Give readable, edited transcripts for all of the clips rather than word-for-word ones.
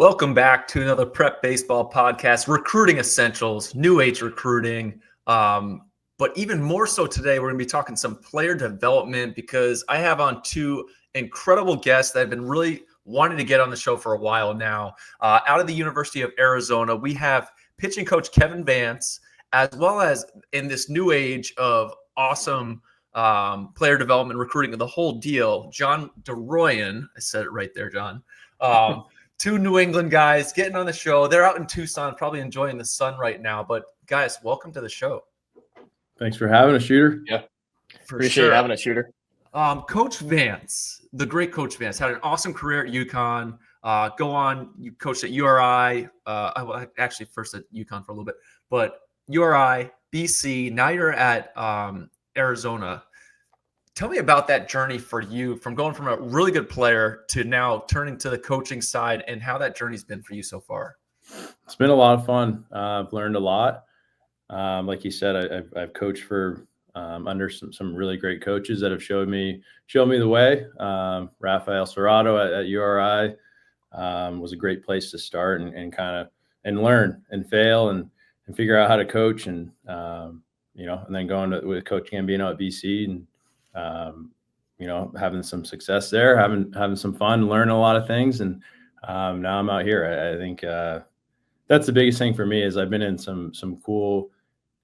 Welcome back to another Prep Baseball podcast, recruiting essentials, new age recruiting. But even more so today, we're going to be talking some player development because I have on two incredible guests that have been really wanting to get on the show for a while now. Out of the University of Arizona, we have pitching coach Kevin Vance, as well as in this new age of awesome player development, recruiting, the whole deal, John DeRouin. I said it right there, John. Two New England guys getting on the show. They're out in Tucson, probably enjoying the sun right now. But guys, welcome to the show. Thanks for having us, Shooter. Yeah, Appreciate having a Shooter. Coach Vance, the great Coach Vance, had an awesome career at UConn. You coached at URI. Actually, first at UConn for a little bit, but URI, BC. Now you're at Arizona. Tell me about that journey for you from going from a really good player to now turning to the coaching side and how that journey's been for you so far. It's been a lot of fun. I've learned a lot. Like you said, I've coached for under some really great coaches that have showed me the way. Rafael Serrato at URI was a great place to start and learn and fail and figure out how to coach and then going with Coach Gambino at BC and having some success there, having some fun, learning a lot of things. And now I'm out here. I think that's the biggest thing for me is I've been in some cool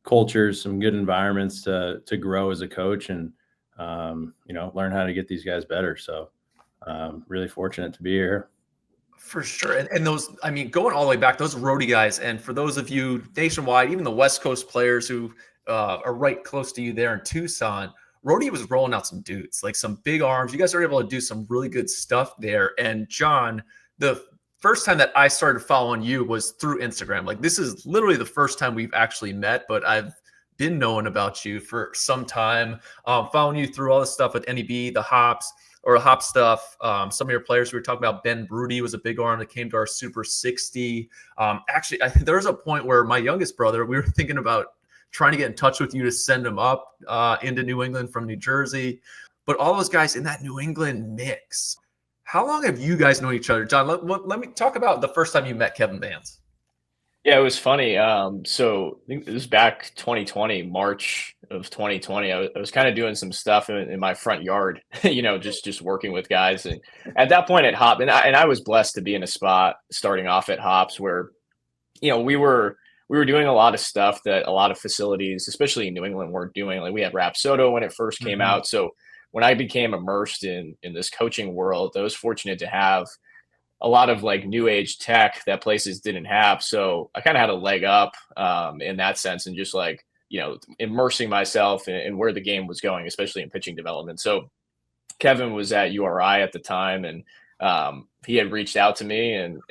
cultures, some good environments to grow as a coach and, learn how to get these guys better. So really fortunate to be here. For sure. And those, going all the way back, those roadie guys, and for those of you nationwide, even the West Coast players who are right close to you there in Tucson, Rhodey was rolling out some dudes, like some big arms. You guys are able to do some really good stuff there. And John, the first time that I started following you was through Instagram. Like this is literally the first time we've actually met, but I've been knowing about you for some time, following you through all the stuff with NEB, the hops stuff. Some of your players we were talking about, Ben Broody was a big arm that came to our Super 60. Actually, there was a point where my youngest brother, we were thinking about trying to get in touch with you to send him up into New England from New Jersey. But all those guys in that New England mix, how long have you guys known each other? John, let me talk about the first time you met Kevin Vance. Yeah, it was funny. So I think it was back 2020, March of 2020. I was kind of doing some stuff in my front yard, just working with guys. And at that point at Hop, and I was blessed to be in a spot starting off at Hops where, we were doing a lot of stuff that a lot of facilities, especially in New England, weren't doing. Like we had Rapsodo when it first came out. So when I became immersed in this coaching world, I was fortunate to have a lot of like new age tech that places didn't have. So I kind of had a leg up in that sense and just like, immersing myself in where the game was going, especially in pitching development. So Kevin was at URI at the time and he had reached out to me and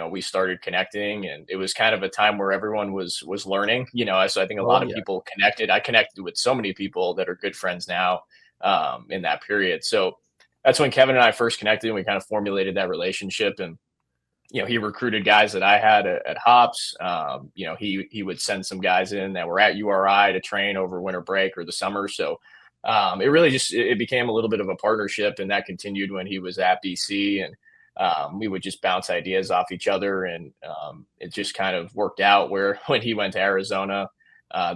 we started connecting and it was kind of a time where everyone was learning, so I think a lot of people connected. I connected with so many people that are good friends now in that period. So that's when Kevin and I first connected and we kind of formulated that relationship and, he recruited guys that I had at Hops. He would send some guys in that were at URI to train over winter break or the summer. So it really it became a little bit of a partnership and that continued when he was at BC and we would just bounce ideas off each other. And it just kind of worked out where when he went to Arizona,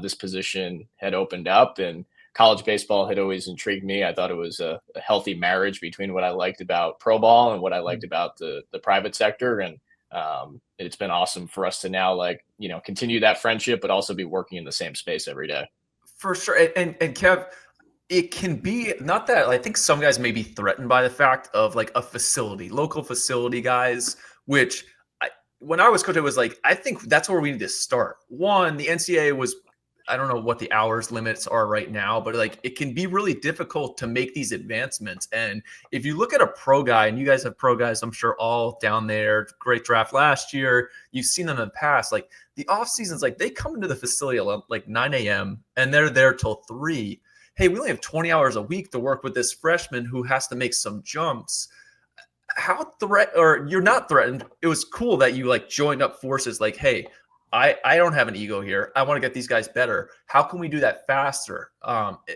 this position had opened up and college baseball had always intrigued me. I thought it was a healthy marriage between what I liked about pro ball and what I liked about the private sector. And it's been awesome for us to now continue that friendship, but also be working in the same space every day. For sure. And Kev, it can be not that I think some guys may be threatened by the fact of like a facility, local facility guys, which when I was coaching, it was like, I think that's where we need to start. One, the NCAA was, I don't know what the hours limits are right now, but like it can be really difficult to make these advancements. And if you look at a pro guy, and you guys have pro guys, I'm sure all down there, great draft last year, you've seen them in the past, like the off seasons, like they come into the facility at like 9 a.m. and they're there till 3. Hey, we only have 20 hours a week to work with this freshman who has to make some jumps. You're not threatened. It was cool that you like joined up forces. Like, hey, I don't have an ego here. I want to get these guys better. How can we do that faster?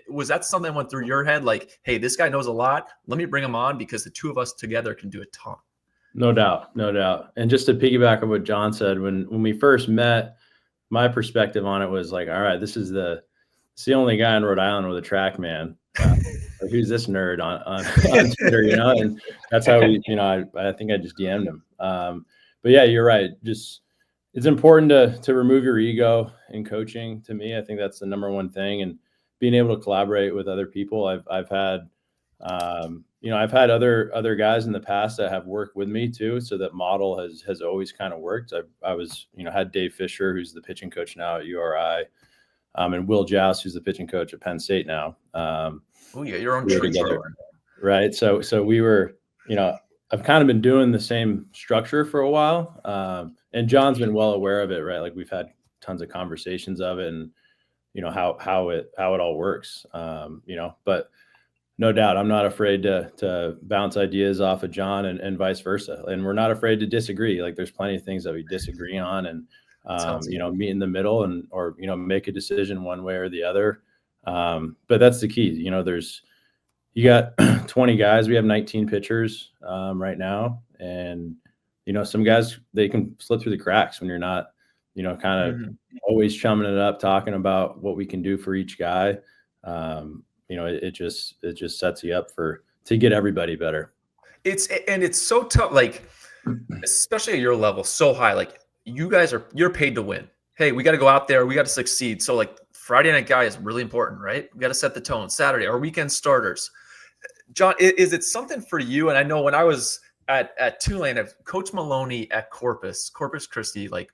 Was that something that went through your head? Like, hey, this guy knows a lot. Let me bring him on because the two of us together can do a ton. No doubt. No doubt. And just to piggyback on what John said, when we first met, my perspective on it was like, all right, this is the only guy in Rhode Island with a track man. Who's this nerd on Twitter, and that's how we, I think I just DM'd him. But yeah, you're right. Just, it's important to remove your ego in coaching. To me, I think that's the number one thing, and being able to collaborate with other people. I've had, I've had other guys in the past that have worked with me too. So that model has always kind of worked. I was, had Dave Fisher, who's the pitching coach now at URI, and Will Joust, who's the pitching coach at Penn State now. Oh yeah, your own we tree together, right? So we were, I've kind of been doing the same structure for a while, and John's been well aware of it, right? Like we've had tons of conversations of it, and how it all works, But no doubt, I'm not afraid to bounce ideas off of John and vice versa, and we're not afraid to disagree. Like there's plenty of things that we disagree on, and meet in the middle, and or make a decision one way or the other. But that's the key. You got 20 guys. We have 19 pitchers right now, and some guys, they can slip through the cracks when you're not kind of always chumming it up, talking about what we can do for each guy. It just sets you up to get everybody better. It's so tough, like especially at your level, so high. Like you guys you're paid to win. Hey, we got to go out there, we got to succeed. So like Friday night guy is really important, right? We got to set the tone. Saturday, our weekend starters. John, is it something for you? And I know when I was at Tulane, Coach Maloney at Corpus Christi, like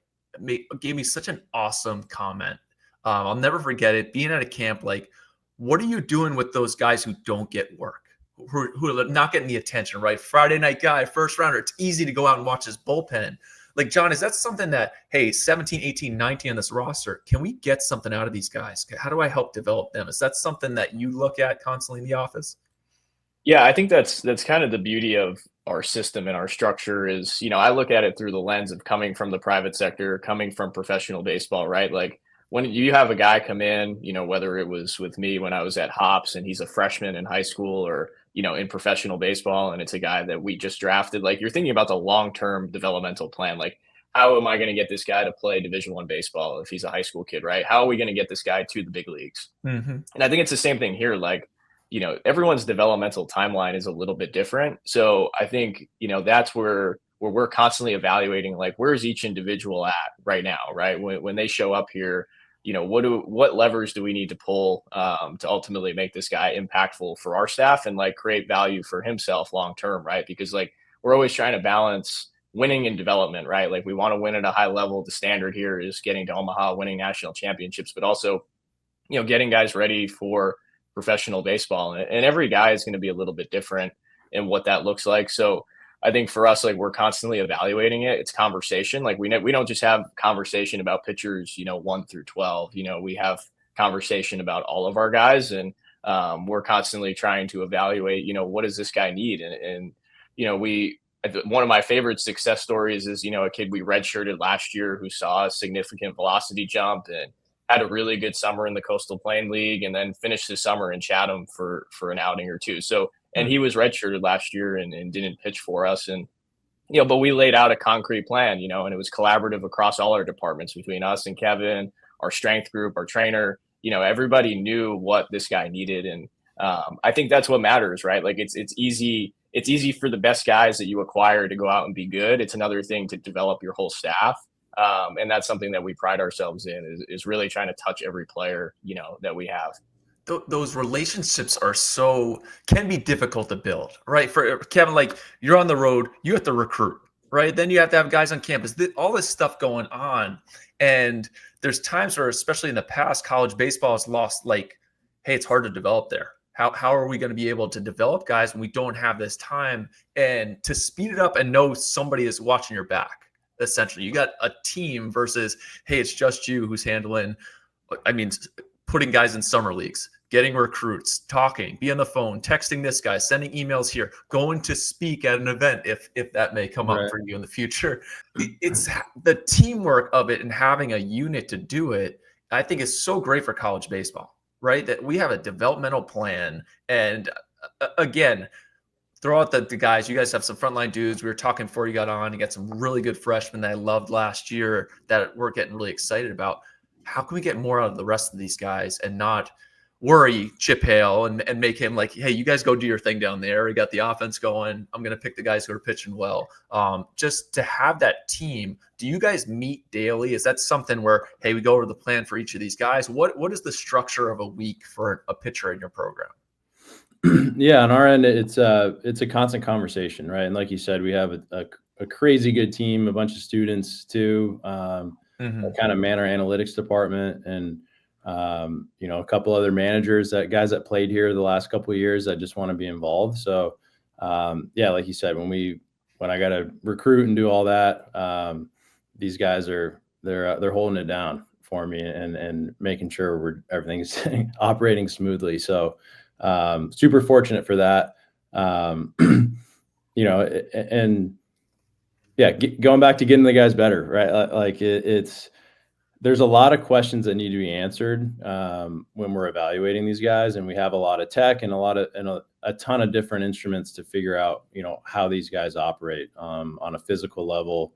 gave me such an awesome comment. I'll never forget it. Being at a camp, like, what are you doing with those guys who don't get work, who are not getting the attention, right? Friday night guy, first rounder. It's easy to go out and watch his bullpen. Like, John, is that something that, hey, 17, 18, 19 on this roster, can we get something out of these guys? How do I help develop them? Is that something that you look at constantly in the office? Yeah, I think that's kind of the beauty of our system and our structure is, I look at it through the lens of coming from the private sector, coming from professional baseball, right? Like when you have a guy come in, whether it was with me when I was at Hops and he's a freshman in high school, or, in professional baseball, and it's a guy that we just drafted, like you're thinking about the long-term developmental plan. Like, how am I going to get this guy to play Division I baseball if he's a high school kid, right? How are we going to get this guy to the big leagues? And I think it's the same thing here. Like, everyone's developmental timeline is a little bit different. So I think, that's where we're constantly evaluating, like, where's each individual at right now, right? When they show up here, what levers do we need to pull to ultimately make this guy impactful for our staff and like create value for himself long term, right? Because like we're always trying to balance winning and development, right? Like we want to win at a high level. The standard here is getting to Omaha, winning national championships, but also, getting guys ready for professional baseball. And every guy is going to be a little bit different in what that looks like. So I think for us, like we're constantly evaluating it. It's conversation. Like we don't just have conversation about pitchers, 1 through 12. We have conversation about all of our guys, and we're constantly trying to evaluate, what does this guy need? And one of my favorite success stories is, a kid we redshirted last year who saw a significant velocity jump and had a really good summer in the Coastal Plain League, and then finished the summer in Chatham for an outing or two. So, and he was redshirted last year and didn't pitch for us. And, but we laid out a concrete plan, and it was collaborative across all our departments between us and Kevin, our strength group, our trainer. Everybody knew what this guy needed. And I think that's what matters, right? Like it's easy. It's easy for the best guys that you acquire to go out and be good. It's another thing to develop your whole staff. And that's something that we pride ourselves in is really trying to touch every player, that we have. Those relationships can be difficult to build, right? For Kevin, like you're on the road, you have to recruit, right? Then you have to have guys on campus, all this stuff going on. And there's times where, especially in the past, college baseball has lost, like, hey, it's hard to develop there. How are we going to be able to develop guys when we don't have this time? And to speed it up and know somebody is watching your back, essentially. You got a team versus, hey, it's just you who's handling, putting guys in summer leagues, getting recruits, talking, be on the phone, texting this guy, sending emails here, going to speak at an event if that may come up for you in the future. It's the teamwork of it and having a unit to do it, I think is so great for college baseball, right? That we have a developmental plan. And again, throw out the guys. You guys have some frontline dudes. We were talking before you got on. You got some really good freshmen that I loved last year that we're getting really excited about. How can we get more out of the rest of these guys and not worry Chip Hale and make him like, hey, you guys go do your thing down there. We got the offense going. I'm going to pick the guys who are pitching well. Just to have that team. Do you guys meet daily? Is that something where, hey, we go over the plan for each of these guys? What is the structure of a week for a pitcher in your program? Yeah, on our end, it's a constant conversation, right? And like you said, we have a crazy good team, a bunch of students too, kind of man our analytics department, and a couple other managers, guys that played here the last couple of years that just want to be involved. So yeah, like you said, when I got to recruit and do all that, these guys they're holding it down for me and making sure everything's operating smoothly. So super fortunate for that. And yeah, going back to getting the guys better, right? Like there's a lot of questions that need to be answered when we're evaluating these guys, and we have a lot of tech and a ton of different instruments to figure out, how these guys operate on a physical level,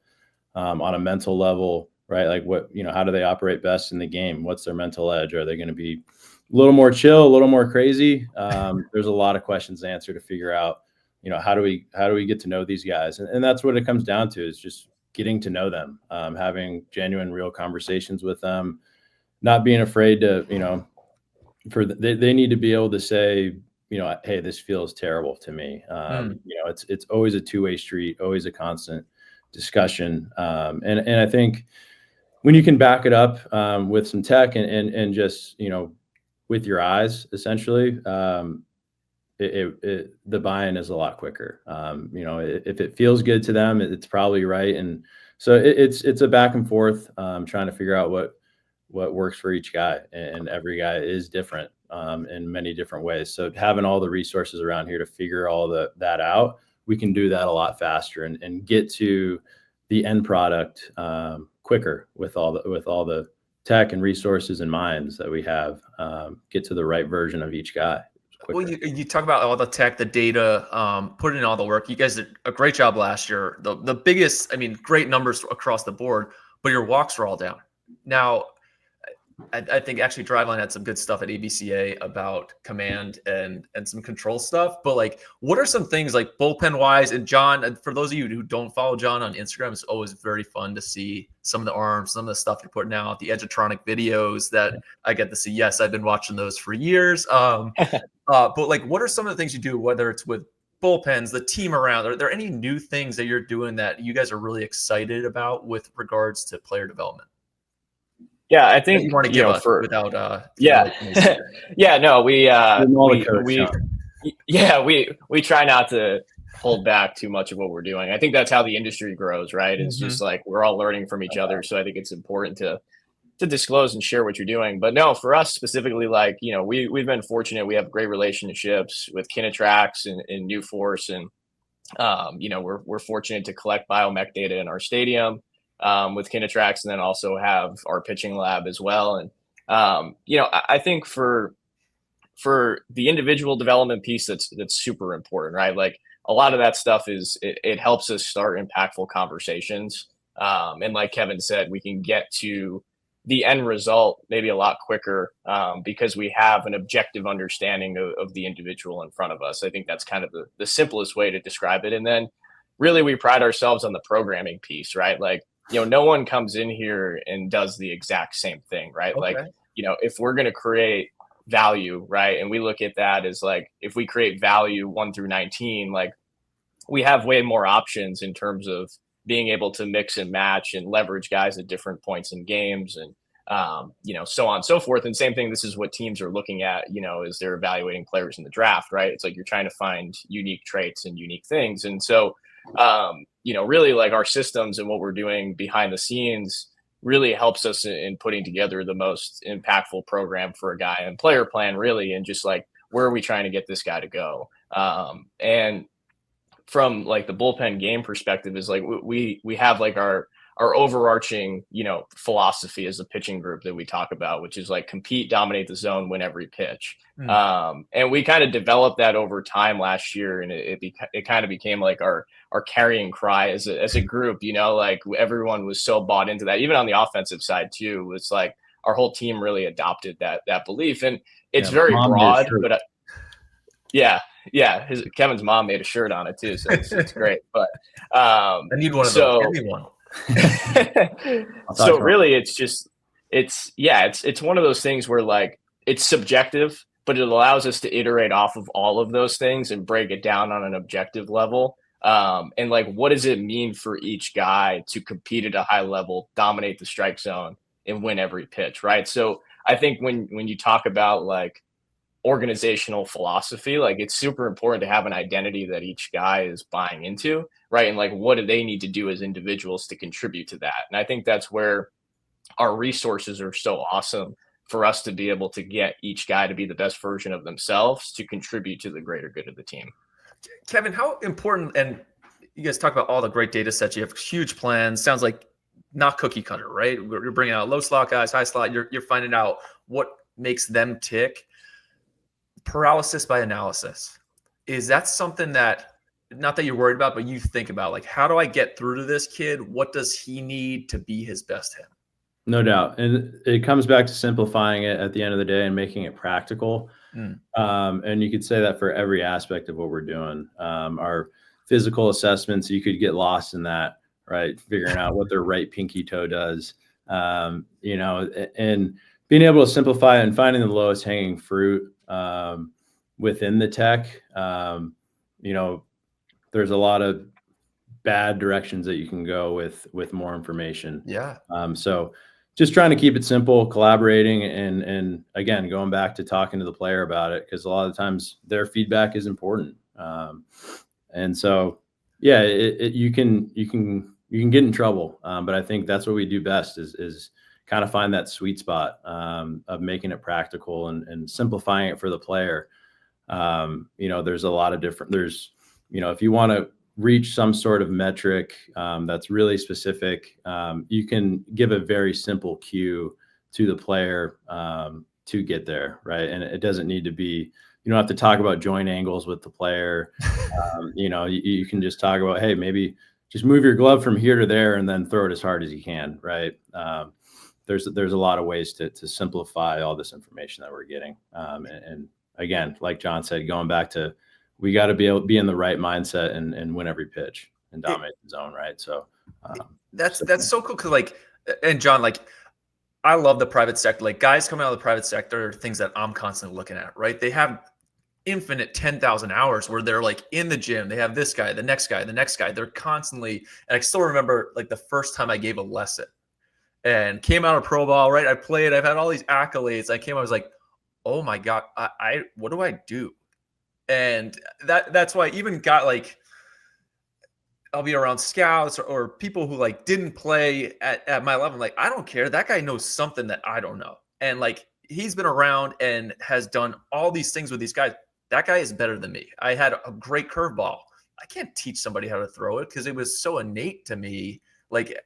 on a mental level, right? Like how do they operate best in the game? What's their mental edge? Are they going to be a little more chill, a little more crazy? There's a lot of questions to answer to figure out, how do we get to know these guys? And that's what it comes down to, is just getting to know them, having genuine, real conversations with them, not being afraid to, they need to be able to say, hey, this feels terrible to me. It's always a two-way street, always a constant discussion. And I think when you can back it up with some tech and just, with your eyes, essentially, the buy-in is a lot quicker. If it feels good to them, it's probably right. And so it's a back and forth, trying to figure out what works for each guy, and every guy is different in many different ways. So having all the resources around here to figure all that out, we can do that a lot faster and get to the end product quicker with all the tech and resources and minds that we have, get to the right version of each guy quicker. Well, you talk about all the tech, the data, put in all the work. You guys did a great job last year. The biggest, great numbers across the board, but your walks were all down. Now, I think actually Driveline had some good stuff at ABCA about command and some control stuff. But like, what are some things like bullpen wise? And John, for those of you who don't follow John on Instagram, it's always very fun to see some of the arms, some of the stuff you're putting out, the Edgertronic videos that I get to see. Yes, I've been watching those for years. But like, what are some of the things you do, whether it's with bullpens, the team around? Are there any new things that you're doing that you guys are really excited about with regards to player development? Yeah, I think you want to give us without we try not to hold back too much of what we're doing. I think that's how the industry grows, right? It's just like we're all learning from each other. So I think it's important to disclose and share what you're doing. But no, for us specifically, like, we've been fortunate. We have great relationships with Kinetrax and New Force, and we're fortunate to collect biomech data in our stadium with Kinetrax, and then also have our pitching lab as well. And I think for the individual development piece, that's super important, right? Like, a lot of that stuff it helps us start impactful conversations. And like Kevin said, we can get to the end result maybe a lot quicker because we have an objective understanding of the individual in front of us. I think that's kind of the simplest way to describe it. And then really we pride ourselves on the programming piece, right? Like, no one comes in here and does the exact same thing, right? Okay. Like, if we're going to create value, right? And we look at that as like, if we create value 1 through 19, like, we have way more options in terms of being able to mix and match and leverage guys at different points in games, and so on and so forth. And same thing, this is what teams are looking at, as they're evaluating players in the draft, right? It's like you're trying to find unique traits and unique things. And so really, like, our systems and what we're doing behind the scenes really helps us in putting together the most impactful program for a guy, and player plan, really, and just like, where are we trying to get this guy to go? And from like the bullpen game perspective, is like we have like our our overarching, philosophy as a pitching group that we talk about, which is like compete, dominate the zone, win every pitch. And we kind of developed that over time last year, and it kind of became like our carrying cry as a group. Like everyone was so bought into that, even on the offensive side too. It's like our whole team really adopted that belief, and it's very broad. But Kevin's mom made a shirt on it too, so it's great. But I need one of those. Give me one. So really, it's one of those things where like it's subjective, but it allows us to iterate off of all of those things and break it down on an objective level. And like, what does it mean for each guy to compete at a high level, dominate the strike zone, and win every pitch, right? So I think when you talk about like organizational philosophy, like it's super important to have an identity that each guy is buying into, right? And like, what do they need to do as individuals to contribute to that? And I think that's where our resources are so awesome for us to be able to get each guy to be the best version of themselves to contribute to the greater good of the team. Kevin, how important, and you guys talk about all the great data sets, you have huge plans, sounds like not cookie cutter, right? You're bringing out low slot guys, high slot, you're finding out what makes them tick. Paralysis by analysis. Is that something that, not that you're worried about, but you think about, like, how do I get through to this kid? What does he need to be his best him? No doubt. And it comes back to simplifying it at the end of the day and making it practical. And you could say that for every aspect of what we're doing. Our physical assessments, you could get lost in that, right? Figuring out what their right pinky toe does, and being able to simplify it and finding the lowest hanging fruit within the tech. There's a lot of bad directions that you can go with more information. Yeah. So just trying to keep it simple, collaborating, and again, going back to talking to the player about it, because a lot of times their feedback is important. And so, yeah, you can get in trouble. But I think that's what we do best is kind of find that sweet spot of making it practical and simplifying it for the player. There's a lot of different, if you want to reach some sort of metric that's really specific, you can give a very simple cue to the player to get there, right? And it doesn't need to be, you don't have to talk about joint angles with the player. You can just talk about, hey, maybe just move your glove from here to there and then throw it as hard as you can, right? There's a lot of ways to simplify all this information that we're getting. And again, like John said, going back to, we got to be in the right mindset and win every pitch and dominate the zone, right? So that's so cool. Cause and John, I love the private sector. Like, guys coming out of the private sector are things that I'm constantly looking at, right? They have infinite 10,000 hours where they're like in the gym. They have this guy, the next guy, the next guy. They're constantly, and I still remember like the first time I gave a lesson and came out of pro ball, right? I played, I've had all these accolades. I was like, oh my God, what do I do? And that's why I even got like, I'll be around scouts or people who like didn't play at my level. Like, I don't care. That guy knows something that I don't know. And like, he's been around and has done all these things with these guys. That guy is better than me. I had a great curveball. I can't teach somebody how to throw it because it was so innate to me. Like,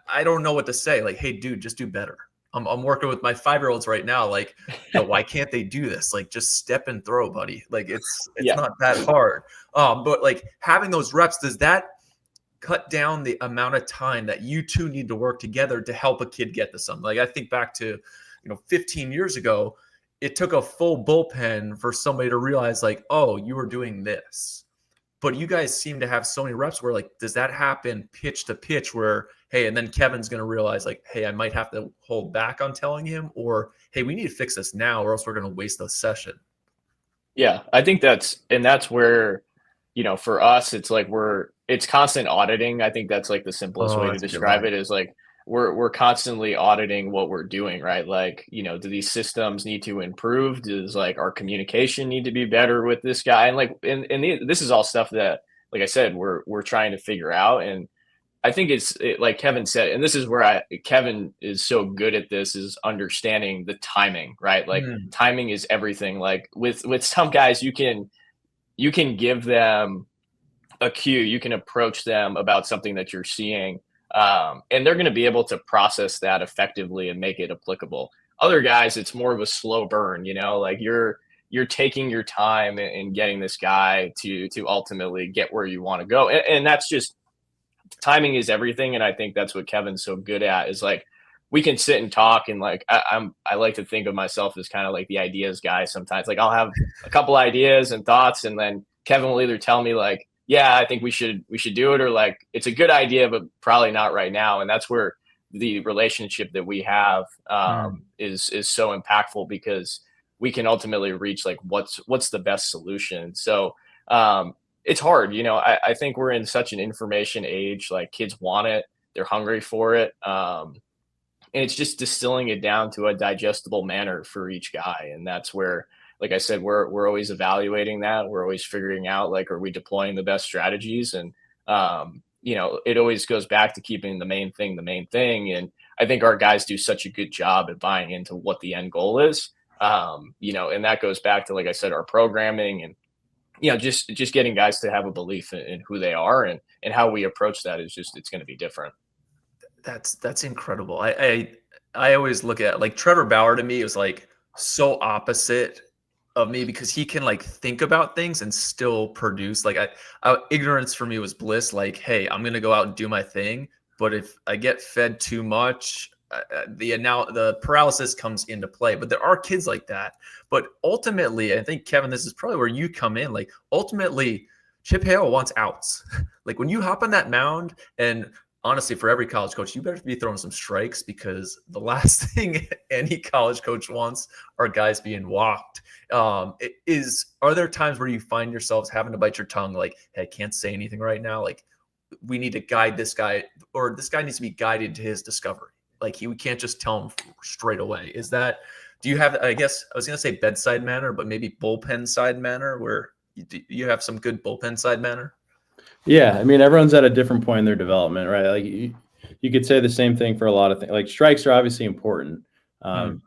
I don't know what to say. Like, hey, dude, just do better. I'm working with my 5-year-olds right now. Like, why can't they do this? Like, just step and throw, buddy. Like, it's not that hard. But like having those reps, does that cut down the amount of time that you two need to work together to help a kid get to something? Like, I think back to, 15 years ago, it took a full bullpen for somebody to realize like, oh, you were doing this. But you guys seem to have so many reps where like, does that happen pitch to pitch where, hey, and then Kevin's going to realize like, hey, I might have to hold back on telling him, or, hey, we need to fix this now or else we're going to waste the session. Yeah, I think that's where, for us, it's like it's constant auditing. I think that's like the simplest way to describe it is like, we're constantly auditing what we're doing, right? Like, do these systems need to improve? Does like our communication need to be better with this guy? And like, this is all stuff that, like I said, we're trying to figure out. And I think it's like Kevin said, and this is where Kevin is so good at this, is understanding the timing, right? Like timing is everything. Like with some guys, you can give them a cue, you can approach them about something that you're seeing And they're going to be able to process that effectively and make it applicable. Other guys, it's more of a slow burn, like you're taking your time and getting this guy to ultimately get where you want to go. And that's just, timing is everything. And I think that's what Kevin's so good at, is like, we can sit and talk, and like I like to think of myself as kind of like the ideas guy sometimes. Like I'll have a couple ideas and thoughts, and then Kevin will either tell me like, yeah, I think we should do it, or like, it's a good idea but probably not right now. And that's where the relationship that we have is so impactful, because we can ultimately reach like what's the best solution. So it's hard, I think we're in such an information age. Like, kids want it, they're hungry for it, and it's just distilling it down to a digestible manner for each guy. And that's where, like I said, we're always evaluating that. We're always figuring out, like, are we deploying the best strategies? And it always goes back to keeping the main thing. And I think our guys do such a good job at buying into what the end goal is. And that goes back to, like I said, our programming, and just getting guys to have a belief in who they are, and how we approach that is just, it's going to be different. That's incredible. I always look at, like, Trevor Bauer to me was like so opposite of me, because he can like think about things and still produce. Like ignorance for me was bliss. Like, hey, I'm gonna go out and do my thing, but if I get fed too much, the paralysis comes into play. But there are kids like that. But ultimately, I think, Kevin, this is probably where you come in. Like, ultimately, Chip Hale wants outs. Like, when you hop on that mound, and honestly, for every college coach, you better be throwing some strikes, because the last thing any college coach wants are guys being walked. Are there times where you find yourselves having to bite your tongue, like, hey, I can't say anything right now, like, we need to guide this guy, or this guy needs to be guided to his discovery? Like, we can't just tell him straight away. Do you have, I guess I was going to say bedside manner, but maybe bullpen side manner, where you have some good bullpen side manner? Yeah, I mean, everyone's at a different point in their development, right? Like, you could say the same thing for a lot of things. Like, strikes are obviously important,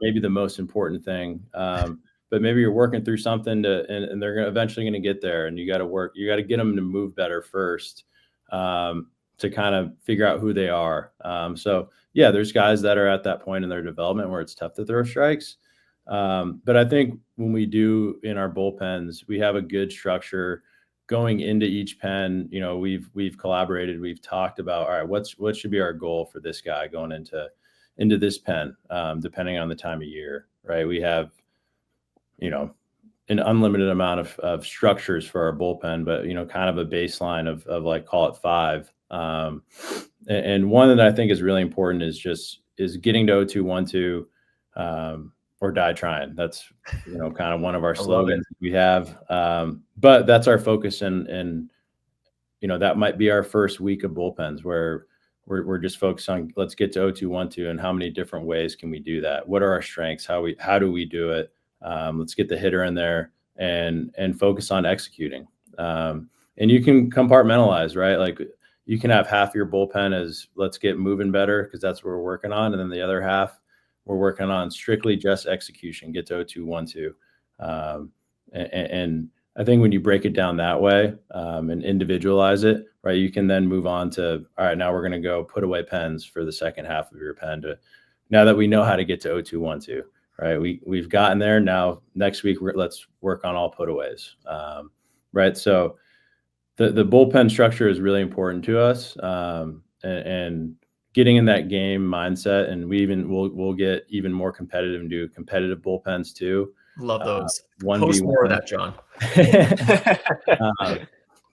maybe the most important thing. But maybe you're working through something and they're eventually going to get there, and you got to get them to move better first, to kind of figure out who they are. So yeah, there's guys that are at that point in their development where it's tough to throw strikes. But I think when we do in our bullpens, we have a good structure going into each pen. We've collaborated, we've talked about, all right, what should be our goal for this guy going into this pen, depending on the time of year, right? We have, an unlimited amount of structures for our bullpen, but, kind of a baseline of like, call it 5. And one that I think is really important is getting to 0-2-1-2, or die trying. That's, kind of one of our slogans we have. But that's our focus. And that might be our first week of bullpens, where we're just focused on, let's get to 0-2-1-2, and how many different ways can we do that? What are our strengths? How do we do it? Let's get the hitter in there and focus on executing. And you can compartmentalize, right? Like, you can have half your bullpen as, let's get moving better, because that's what we're working on. And then the other half, we're working on strictly just execution, get to 0-2-1-2. And I think when you break it down that way, and individualize it, right, you can then move on to, all right, now we're going to go put away pens for the second half of your pen, now that we know how to get to 0-2-1-2, right? We've gotten there. Now, next week, let's work on all putaways, right? So the bullpen structure is really important to us, and getting in that game mindset. And we'll get even more competitive and do competitive bullpens too. Love those. 1v1. Post more of that, John.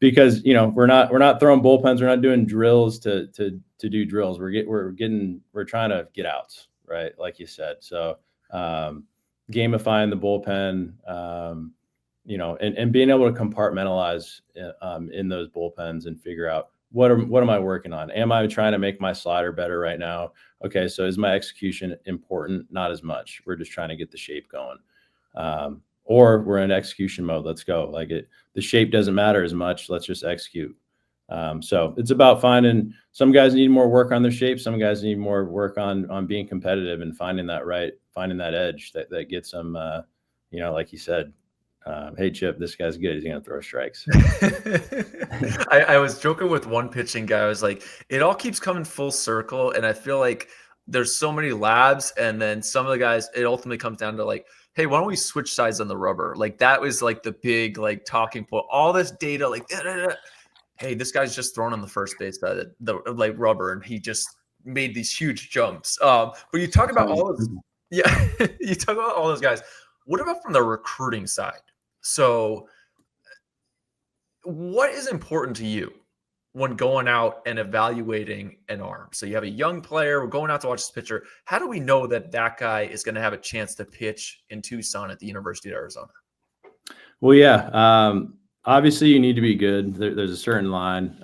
Because we're not throwing bullpens. We're not doing drills to do drills. We're trying to get outs, right? Like you said. So gamifying the bullpen, and being able to compartmentalize in those bullpens and figure out, what am I working on? Am I trying to make my slider better right now? Okay, so is my execution important? Not as much. We're just trying to get the shape going. Or we're in execution mode. Let's go. Like, the shape doesn't matter as much. Let's just execute. So it's about finding, some guys need more work on their shape. Some guys need more work on being competitive and finding that edge that gets them, like you said, hey, Chip, this guy's good. He's going to throw strikes. I was joking with one pitching guy. I was like, it all keeps coming full circle. And I feel like there's so many labs. And then some of the guys, it ultimately comes down to like, hey, why don't we switch sides on the rubber? Like that was like the big like talking point. All this data, like, hey, this guy's just thrown on the first base side of the like rubber, and he just made these huge jumps. But you talk about all those, yeah, you talk about all those guys. What about from the recruiting side? So, what is important to you when going out and evaluating an arm? So you have a young player, we're going out to watch this pitcher. How do we know that that guy is going to have a chance to pitch in Tucson at the University of Arizona? Well, yeah. Obviously, you need to be good. There's a certain line,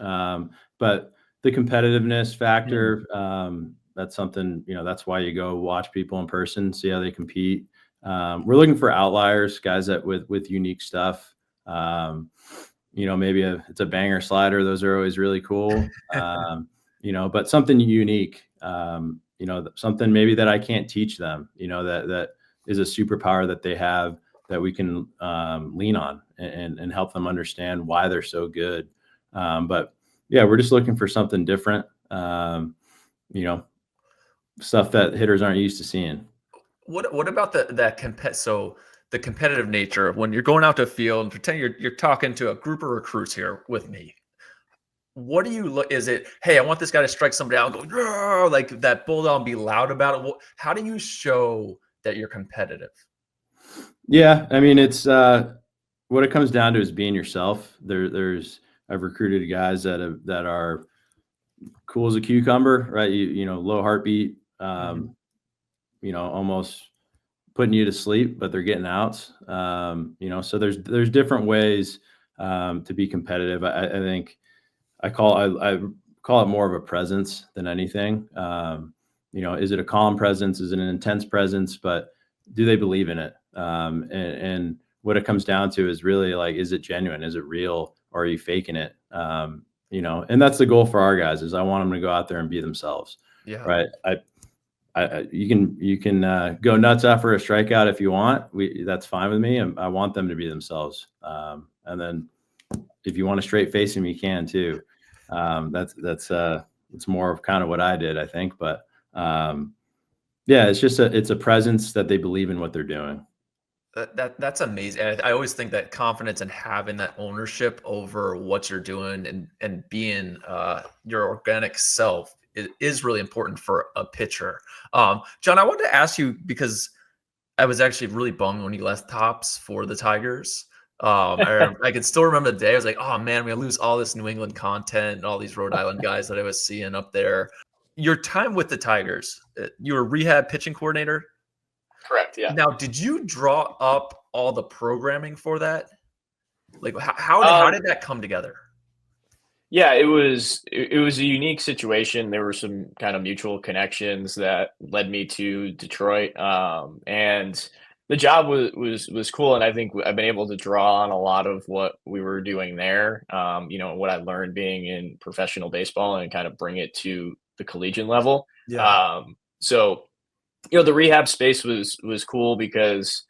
but the competitiveness factor, that's something, that's why you go watch people in person, see how they compete. We're looking for outliers, guys that with unique stuff. Maybe it's a banger slider. Those are always really cool. But something unique, something maybe that I can't teach them, that is a superpower that they have that we can lean on and help them understand why they're so good. But yeah, we're just looking for something different, stuff that hitters aren't used to seeing. What about the competitive nature when you're going out to a field and pretend you're talking to a group of recruits here with me? What do you look? Is it, hey, I want this guy to strike somebody out and go like that bulldog and be loud about it? How do you show that you're competitive? Yeah, I mean, it's what it comes down to is being yourself. I've recruited guys that are cool as a cucumber, right? Low heartbeat, almost putting you to sleep, but they're getting outs. So there's different ways to be competitive. I think I call it more of a presence than anything. Is it a calm presence? Is it an intense presence? But do they believe in it? And what it comes down to is really like, is it genuine? Is it real? Or are you faking it? And that's the goal for our guys is I want them to go out there and be themselves. Yeah. Right. You can go nuts after a strikeout if you want. That's fine with me. I want them to be themselves. And then if you want to straight face them, you can too. It's more of kind of what I did, I think. But yeah, it's a presence that they believe in what they're doing. That's amazing. I always think that confidence and having that ownership over what you're doing and being your organic self is really important for a pitcher. John, I wanted to ask you because I was actually really bummed when you left Tops for the Tigers. I can still remember the day. I was like, oh man, we're gonna lose all this New England content and all these Rhode Island guys that I was seeing up there. Your time with the Tigers, you were rehab pitching coordinator. Correct. Yeah. Now, did you draw up all the programming for that? Like, how did that come together? Yeah, it was a unique situation. There were some kind of mutual connections that led me to Detroit, and the job was cool. And I think I've been able to draw on a lot of what we were doing there. What I learned being in professional baseball and kind of bring it to the collegiate level. Yeah. So the rehab space was cool because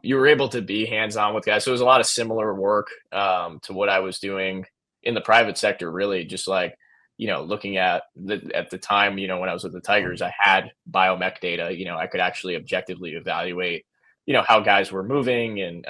you were able to be hands-on with guys. So it was a lot of similar work to what I was doing in the private sector, really just like, looking at the time, when I was with the Tigers, I had biomech data, I could actually objectively evaluate, how guys were moving and,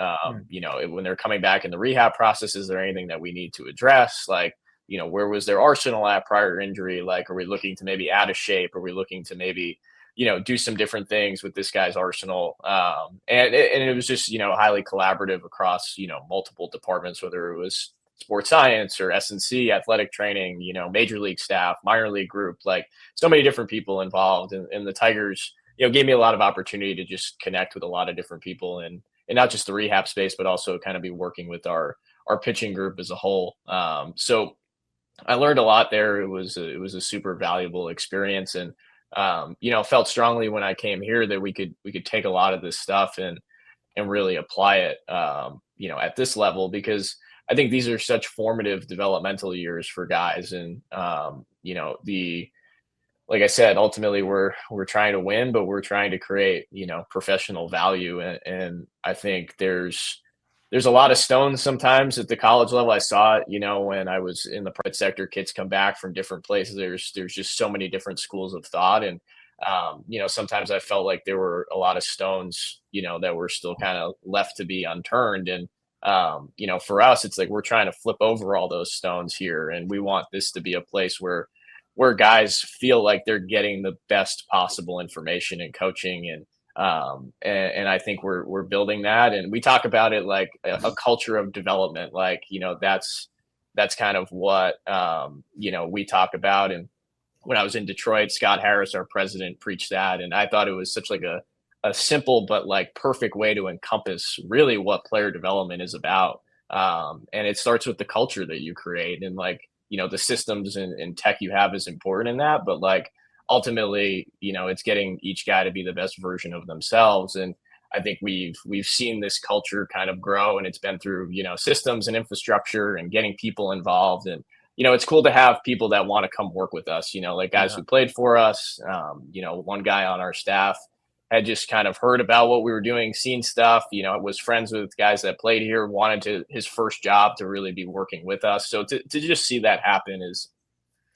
when they're coming back in the rehab process, is there anything that we need to address? Like, where was their arsenal at prior injury? Like, are we looking to maybe add a shape? Are we looking to maybe, do some different things with this guy's arsenal? And it was just, highly collaborative across, multiple departments, whether it was sports science or S&C, athletic training, major league staff, minor league group, like so many different people involved. And the Tigers, gave me a lot of opportunity to just connect with a lot of different people and not just the rehab space, but also kind of be working with our pitching group as a whole. So I learned a lot there. It was a super valuable experience, and felt strongly when I came here that we could take a lot of this stuff and really apply it, at this level, because I think these are such formative developmental years for guys. And, like I said, ultimately we're trying to win, but we're trying to create, professional value. And I think there's there's a lot of stones sometimes at the college level. I saw it, when I was in the private sector, kids come back from different places. There's just so many different schools of thought. And, sometimes I felt like there were a lot of stones, that were still kind of left to be unturned. And, for us, it's like, we're trying to flip over all those stones here. And we want this to be a place where guys feel like they're getting the best possible information and coaching. And I think we're building that, and we talk about it like a culture of development. Like, that's kind of what, we talk about. And when I was in Detroit, Scott Harris, our president, preached that. And I thought it was such like a simple, but like perfect way to encompass really what player development is about. And it starts with the culture that you create, and like, the systems and tech you have is important in that, but like, ultimately, it's getting each guy to be the best version of themselves. And I think we've seen this culture kind of grow, and it's been through, systems and infrastructure and getting people involved. And, it's cool to have people that want to come work with us, like guys who played for us. One guy on our staff had just kind of heard about what we were doing, seen stuff, was friends with guys that played here, wanted his first job to really be working with us. So to just see that happen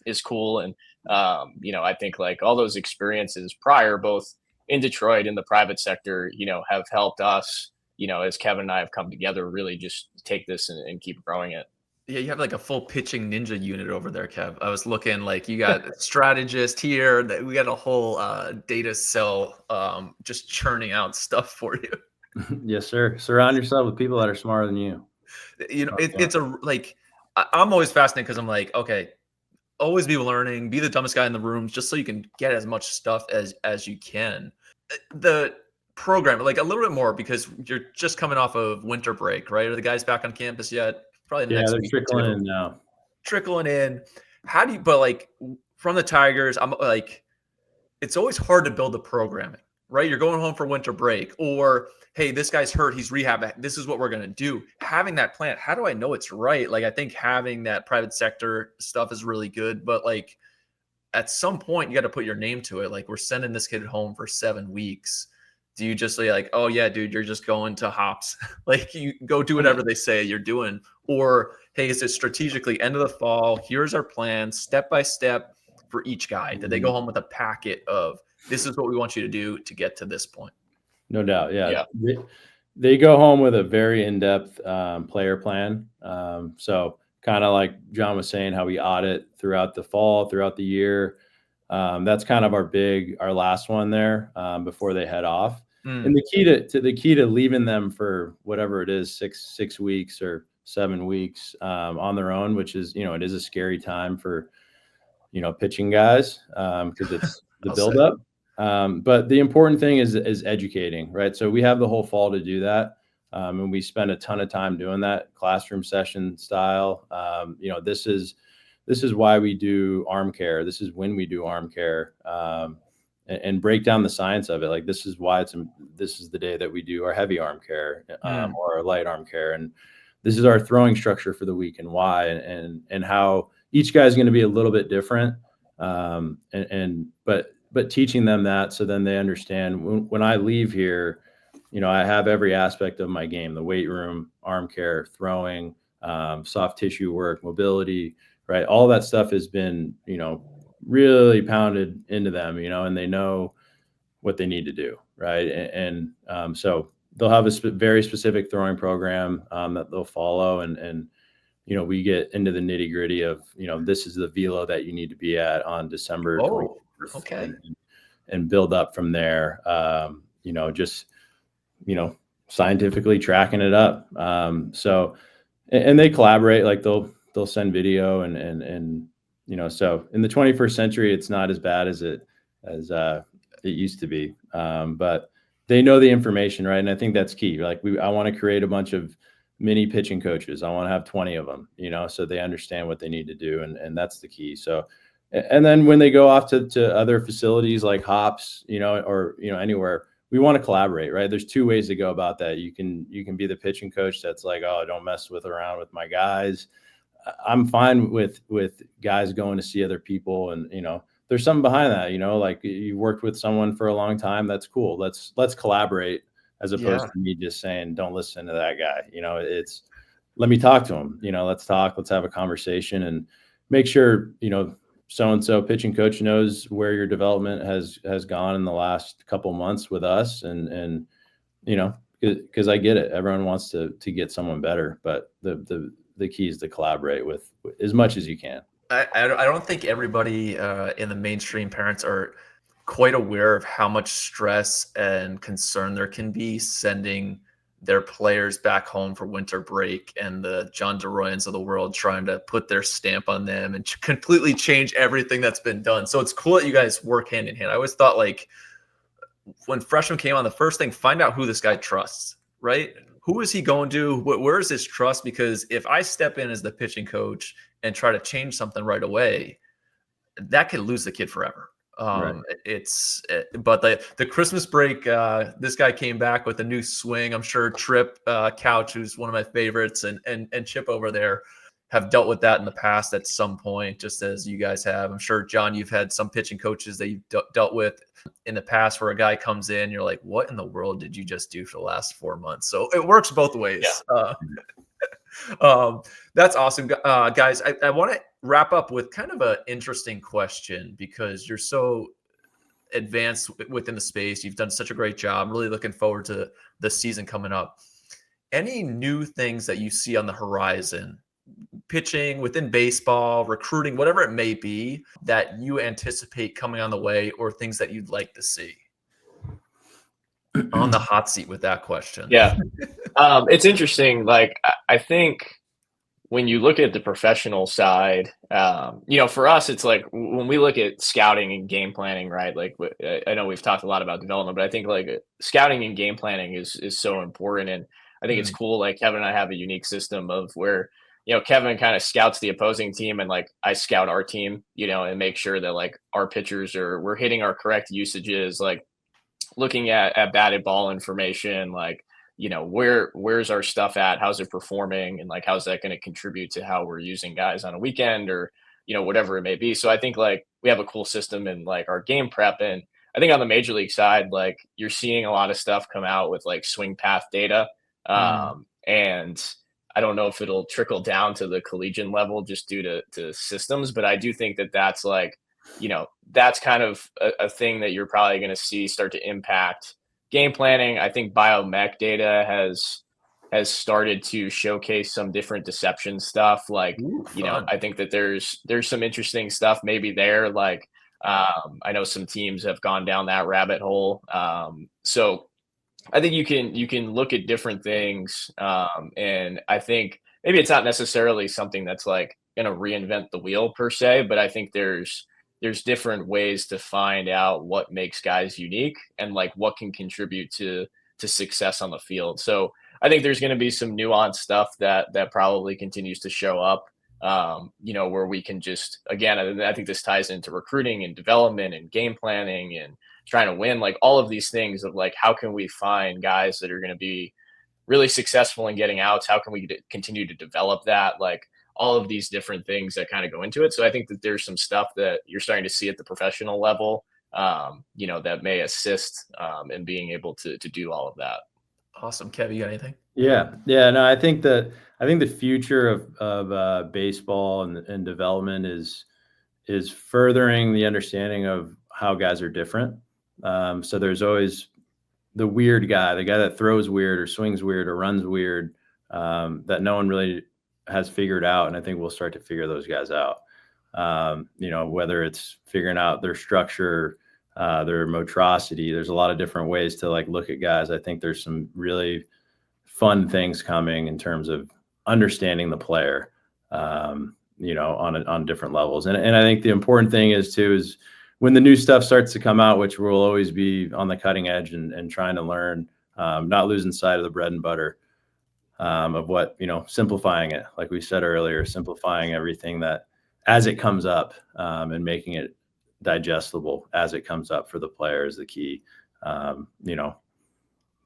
is cool. And, I think like all those experiences prior, both in Detroit in the private sector, have helped us, as Kevin and I have come together, really just take this and keep growing it. Yeah, you have like a full pitching ninja unit over there, Kev. I was looking like you got a strategist here. That we got a whole data cell just churning out stuff for you. Yes, sir. Surround yourself with people that are smarter than you. It's I'm always fascinated because I'm like, okay, always be learning, be the dumbest guy in the room, just so you can get as much stuff as you can. The program, like a little bit more, because you're just coming off of winter break, right? Are the guys back on campus yet? Probably the next week. They're trickling in now. Trickling in. How do you, but like from the Tigers, I'm like, it's always hard to build the programming, right? You're going home for winter break, or hey, this guy's hurt, he's rehabbing. This is what we're going to do. Having that plan, how do I know it's right? Like, I think having that private sector stuff is really good, but like at some point you got to put your name to it. Like, we're sending this kid home for 7 weeks. Do you just say like, oh yeah, dude, you're just going to hops? Like, you go do whatever they say you're doing. Or, hey, is it strategically end of the fall? Here's our plan, step by step for each guy. Did they go home with a packet of, this is what we want you to do to get to this point? No doubt. Yeah. They go home with a very in-depth player plan. So kind of like John was saying, how we audit throughout the fall, throughout the year. That's kind of our last one there before they head off. And the key to leaving them for whatever it is, six weeks or 7 weeks on their own, which is, it is a scary time for, pitching guys because it's the buildup. But the important thing is educating, right? So we have the whole fall to do that. And we spend a ton of time doing that classroom session style. This is why we do arm care. This is when we do arm care and break down the science of it. Like, this is why this is the day that we do our heavy arm care or our light arm care. And this is our throwing structure for the week and why, and how each guy is going to be a little bit different. But teaching them that, so then they understand when I leave here, I have every aspect of my game, the weight room, arm care, throwing, soft tissue work, mobility, right? All that stuff has been, really pounded into them, and they know what they need to do, right? And so they'll have a very specific throwing program that they'll follow, and we get into the nitty gritty of, this is the velo that you need to be at on December 24th. Okay. And build up from there, just, scientifically tracking it up. So, and they collaborate, like they'll send video and, so in the 21st century, it's not as bad as it used to be. But they know the information, right? And I think that's key. Like, I want to create a bunch of mini pitching coaches. I want to have 20 of them, so they understand what they need to do. And that's the key. So, and then when they go off to other facilities like hops, or, anywhere, we want to collaborate, right? There's 2 ways to go about that. You can be the pitching coach that's like, oh, don't mess around with my guys. I'm fine with guys going to see other people. And, there's something behind that, like you worked with someone for a long time. That's cool. Let's collaborate as opposed to me just saying, don't listen to that guy. It's, let me talk to him, let's talk, let's have a conversation and make sure, so-and-so pitching coach knows where your development has gone in the last couple months with us. And, because I get it. Everyone wants to get someone better, but the key is to collaborate with as much as you can. I don't think everybody in the mainstream parents are quite aware of how much stress and concern there can be sending their players back home for winter break, and the John DeRouins of the world trying to put their stamp on them and completely change everything that's been done. So it's cool that you guys work hand in hand. I always thought, like, when freshmen came on, the first thing, find out who this guy trusts, right? Who is he going to? Where is his trust? Because if I step in as the pitching coach and try to change something right away, that could lose the kid forever. Right. But the Christmas break, this guy came back with a new swing. I'm sure Tripp Couch, who's one of my favorites, and Chip over there have dealt with that in the past at some point, just as you guys have. I'm sure, John, you've had some pitching coaches that you've dealt with in the past where a guy comes in, you're like, what in the world did you just do for the last 4 months? So it works both ways. Yeah. That's awesome. Guys, I want to wrap up with kind of an interesting question, because you're so advanced within the space. You've done such a great job. I'm really looking forward to the season coming up. Any new things that you see on the horizon, pitching, within baseball, recruiting, whatever it may be, that you anticipate coming on the way, or things that you'd like to see? On the hot seat with that question. Yeah. It's interesting. Like, I think when you look at the professional side, for us, it's like when we look at scouting and game planning, right? Like, I know we've talked a lot about development, but I think like scouting and game planning is so important. And I think it's cool. Like, Kevin and I have a unique system of where, Kevin kind of scouts the opposing team, and like I scout our team, and make sure that like our pitchers we're hitting our correct usages, like looking at batted ball information, like, where's our stuff at? How's it performing? And like, how's that going to contribute to how we're using guys on a weekend, or, whatever it may be. So I think like we have a cool system in like our game prep. And I think on the major league side, like you're seeing a lot of stuff come out with like swing path data. And I don't know if it'll trickle down to the collegiate level just due to systems, but I do think that that's like, that's kind of a thing that you're probably going to see start to impact game planning. I think biomech data has started to showcase some different deception stuff. Like, I think that there's some interesting stuff maybe there. Like, I know some teams have gone down that rabbit hole. So I think you can look at different things. And I think maybe it's not necessarily something that's like going to reinvent the wheel per se, but I think there's different ways to find out what makes guys unique and like what can contribute to success on the field. So I think there's going to be some nuanced stuff that probably continues to show up, where we can just, again, I think this ties into recruiting and development and game planning and trying to win, like all of these things of like, how can we find guys that are going to be really successful in getting outs? How can we continue to develop that? Like, all of these different things that kind of go into it. So I think that there's some stuff that you're starting to see at the professional level, that may assist in being able to do all of that. Awesome. Kev, you got anything? Yeah. No, I think the future of baseball and development is furthering the understanding of how guys are different. So there's always the weird guy, the guy that throws weird or swings weird or runs weird, that no one really has figured out. And I think we'll start to figure those guys out. Whether it's figuring out their structure, their motrocity, there's a lot of different ways to like look at guys. I think there's some really fun things coming in terms of understanding the player, on different levels. And I think the important thing is when the new stuff starts to come out, which we'll always be on the cutting edge and trying to learn, not losing sight of the bread and butter, of what, simplifying it, like we said earlier, simplifying everything that as it comes up, and making it digestible as it comes up for the player is the key.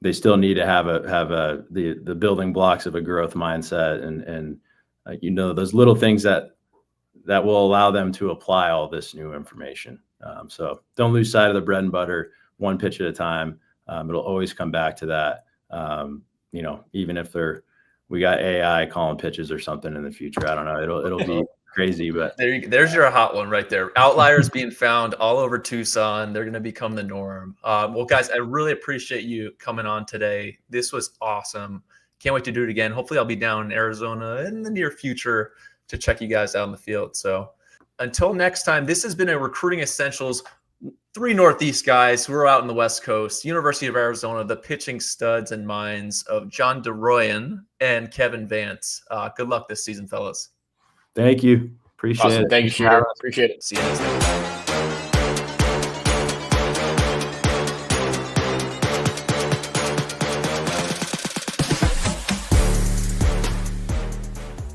They still need to have the building blocks of a growth mindset and those little things that will allow them to apply all this new information. So don't lose sight of the bread and butter, one pitch at a time. It'll always come back to that. Even if we got AI calling pitches or something in the future, I don't know. It'll be crazy, but there's your hot one right there. Outliers being found all over Tucson. They're going to become the norm. Well, guys, I really appreciate you coming on today. This was awesome. Can't wait to do it again. Hopefully I'll be down in Arizona in the near future to check you guys out in the field. So until next time, this has been a Recruiting Essentials. 3 Northeast guys who are out in the West Coast, University of Arizona, the pitching studs and minds of John DeRouin and Kevin Vance. Good luck this season, fellas. Thank you. Appreciate it. Thank you, Shooter. Appreciate it. See you next time.